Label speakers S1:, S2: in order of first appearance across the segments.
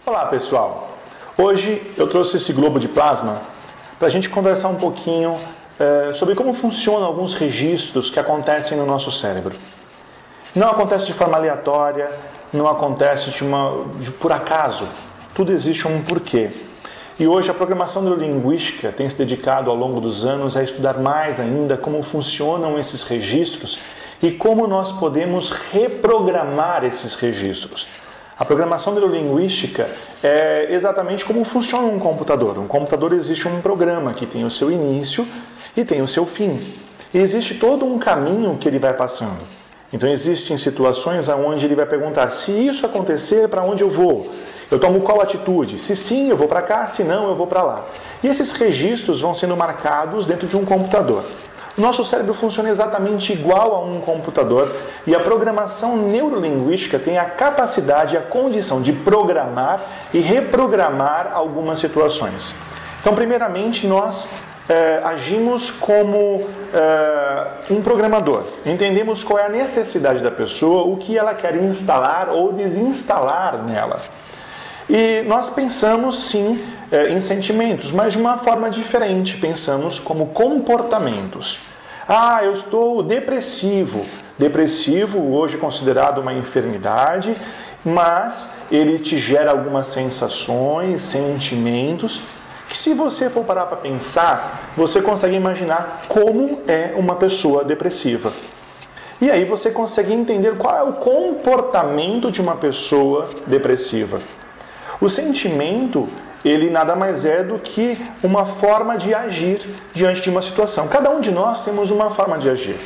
S1: Olá pessoal, hoje eu trouxe esse globo de plasma para a gente conversar um pouquinho sobre como funcionam alguns registros que acontecem no nosso cérebro. Não acontece de forma aleatória, não acontece por acaso, tudo existe um porquê. E hoje a programação neurolinguística tem se dedicado ao longo dos anos a estudar mais ainda como funcionam esses registros e como nós podemos reprogramar esses registros. A programação neurolinguística é exatamente como funciona um computador. Um computador existe um programa que tem o seu início e tem o seu fim. E existe todo um caminho que ele vai passando. Então existem situações onde ele vai perguntar: se isso acontecer, para onde eu vou? Eu tomo qual atitude? Se sim, eu vou para cá, se não, eu vou para lá. E esses registros vão sendo marcados dentro de um computador. O nosso cérebro funciona exatamente igual a um computador e a programação neurolinguística tem a capacidade, a condição de programar e reprogramar algumas situações. Então, primeiramente, nós agimos como um programador. Entendemos qual é a necessidade da pessoa, o que ela quer instalar ou desinstalar nela. E nós pensamos, sim, em sentimentos, mas de uma forma diferente. Pensamos como comportamentos. Ah, eu estou depressivo. Depressivo, hoje considerado uma enfermidade, mas ele te gera algumas sensações, sentimentos, que se você for parar para pensar, você consegue imaginar como é uma pessoa depressiva. E aí você consegue entender qual é o comportamento de uma pessoa depressiva. O sentimento, ele nada mais é do que uma forma de agir diante de uma situação. Cada um de nós temos uma forma de agir.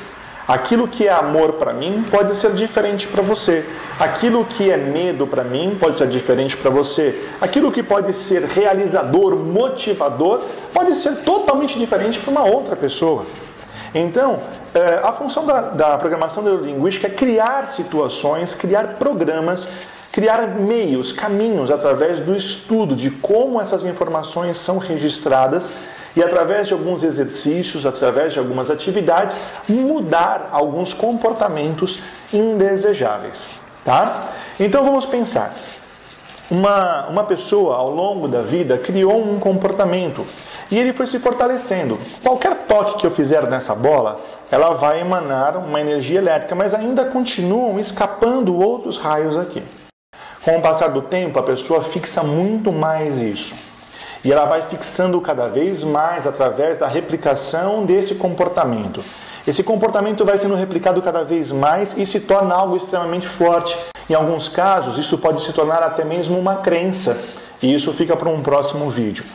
S1: Aquilo que é amor para mim pode ser diferente para você. Aquilo que é medo para mim pode ser diferente para você. Aquilo que pode ser realizador, motivador, pode ser totalmente diferente para uma outra pessoa. Então, a função da programação neurolinguística é criar situações, criar programas, criar meios, caminhos através do estudo de como essas informações são registradas e através de alguns exercícios, através de algumas atividades, mudar alguns comportamentos indesejáveis. Tá? Então vamos pensar. Uma pessoa ao longo da vida criou um comportamento e ele foi se fortalecendo. Qualquer toque que eu fizer nessa bola, ela vai emanar uma energia elétrica, mas ainda continuam escapando outros raios aqui. Com o passar do tempo, a pessoa fixa muito mais isso. E ela vai fixando cada vez mais através da replicação desse comportamento. Esse comportamento vai sendo replicado cada vez mais e se torna algo extremamente forte. Em alguns casos, isso pode se tornar até mesmo uma crença. E isso fica para um próximo vídeo.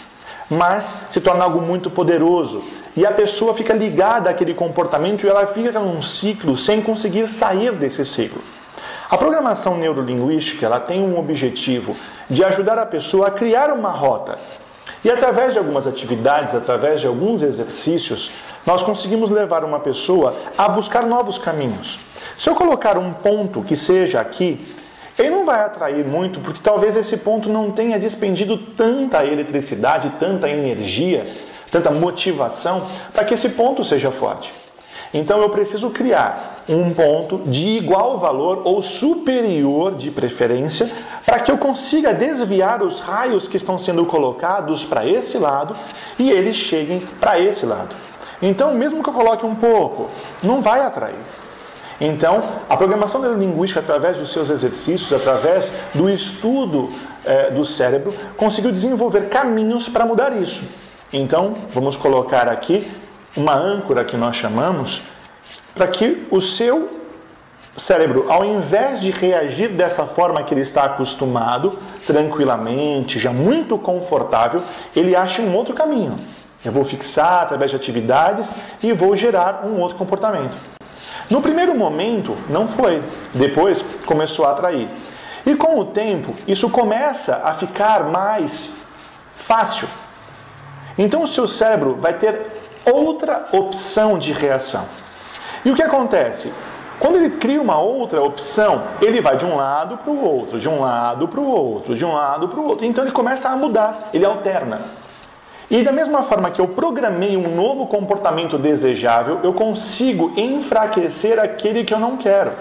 S1: Mas se torna algo muito poderoso. E a pessoa fica ligada àquele comportamento e ela fica num ciclo sem conseguir sair desse ciclo. A programação neurolinguística ela tem um objetivo de ajudar a pessoa a criar uma rota. E através de algumas atividades, através de alguns exercícios, nós conseguimos levar uma pessoa a buscar novos caminhos. Se eu colocar um ponto que seja aqui, ele não vai atrair muito, porque talvez esse ponto não tenha despendido tanta eletricidade, tanta energia, tanta motivação, para que esse ponto seja forte. Então eu preciso criar um ponto de igual valor ou superior de preferência para que eu consiga desviar os raios que estão sendo colocados para esse lado e eles cheguem para esse lado. Então, mesmo que eu coloque um pouco, não vai atrair. Então, a programação neurolinguística, através dos seus exercícios, através do estudo do cérebro, conseguiu desenvolver caminhos para mudar isso. Então, vamos colocar aqui uma âncora que nós chamamos, para que o seu cérebro, ao invés de reagir dessa forma que ele está acostumado, tranquilamente, já muito confortável, ele ache um outro caminho. Eu vou fixar através de atividades e vou gerar um outro comportamento. No primeiro momento, não foi. Depois, começou a atrair. E com o tempo, isso começa a ficar mais fácil. Então, o seu cérebro vai ter outra opção de reação. E o que acontece? Quando ele cria uma outra opção, ele vai de um lado para o outro, de um lado para o outro, de um lado para o outro. Então ele começa a mudar, ele alterna. E da mesma forma que eu programei um novo comportamento desejável, eu consigo enfraquecer aquele que eu não quero.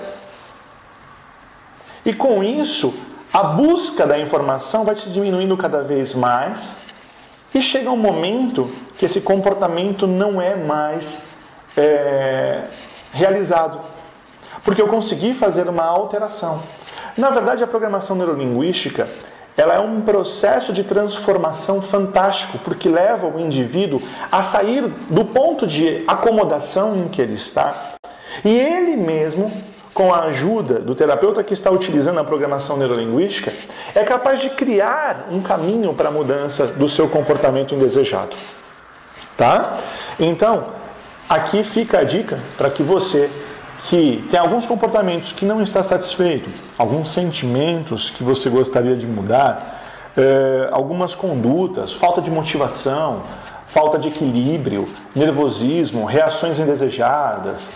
S1: E com isso, a busca da informação vai se diminuindo cada vez mais e chega um momento que esse comportamento não é mais realizado. Porque eu consegui fazer uma alteração. Na verdade, a programação neurolinguística ela é um processo de transformação fantástico, porque leva o indivíduo a sair do ponto de acomodação em que ele está e ele mesmo, com a ajuda do terapeuta que está utilizando a programação neurolinguística, é capaz de criar um caminho para a mudança do seu comportamento indesejado. Tá? Então, aqui fica a dica para que você que tem alguns comportamentos que não está satisfeito, alguns sentimentos que você gostaria de mudar, algumas condutas, falta de motivação, falta de equilíbrio, nervosismo, reações indesejadas,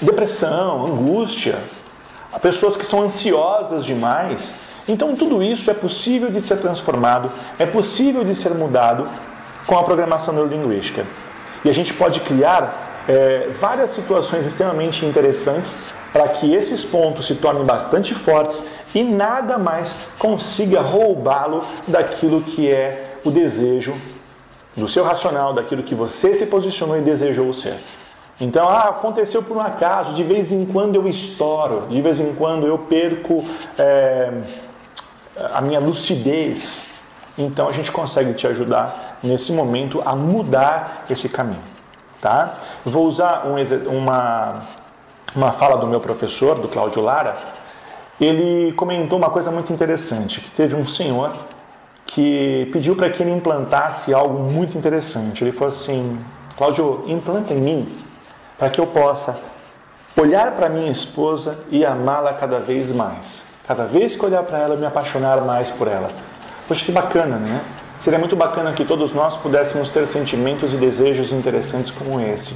S1: depressão, angústia, pessoas que são ansiosas demais. Então tudo isso é possível de ser transformado, é possível de ser mudado com a programação neurolinguística. E a gente pode criar várias situações extremamente interessantes para que esses pontos se tornem bastante fortes e nada mais consiga roubá-lo daquilo que é o desejo do seu racional, daquilo que você se posicionou e desejou ser. Então, aconteceu por um acaso, de vez em quando eu estouro, de vez em quando eu perco a minha lucidez. Então, a gente consegue te ajudar nesse momento a mudar esse caminho. Tá? Vou usar uma fala do meu professor, do Cláudio Lara. Ele comentou uma coisa muito interessante, que teve um senhor que pediu para que ele implantasse algo muito interessante. Ele falou assim: Cláudio, implanta em mim para que eu possa olhar para minha esposa e amá-la cada vez mais. Cada vez que olhar para ela, me apaixonar mais por ela. Poxa, que bacana, né? Seria muito bacana que todos nós pudéssemos ter sentimentos e desejos interessantes como esse.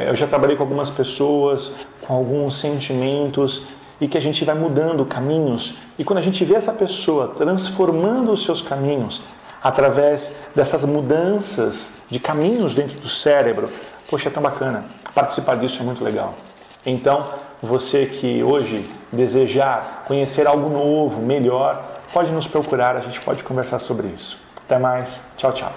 S1: Eu já trabalhei com algumas pessoas, com alguns sentimentos, e que a gente vai mudando caminhos. E quando a gente vê essa pessoa transformando os seus caminhos, através dessas mudanças de caminhos dentro do cérebro, poxa, é tão bacana. Participar disso é muito legal. Então, você que hoje desejar conhecer algo novo, melhor, pode nos procurar, a gente pode conversar sobre isso. Até mais, tchau, tchau.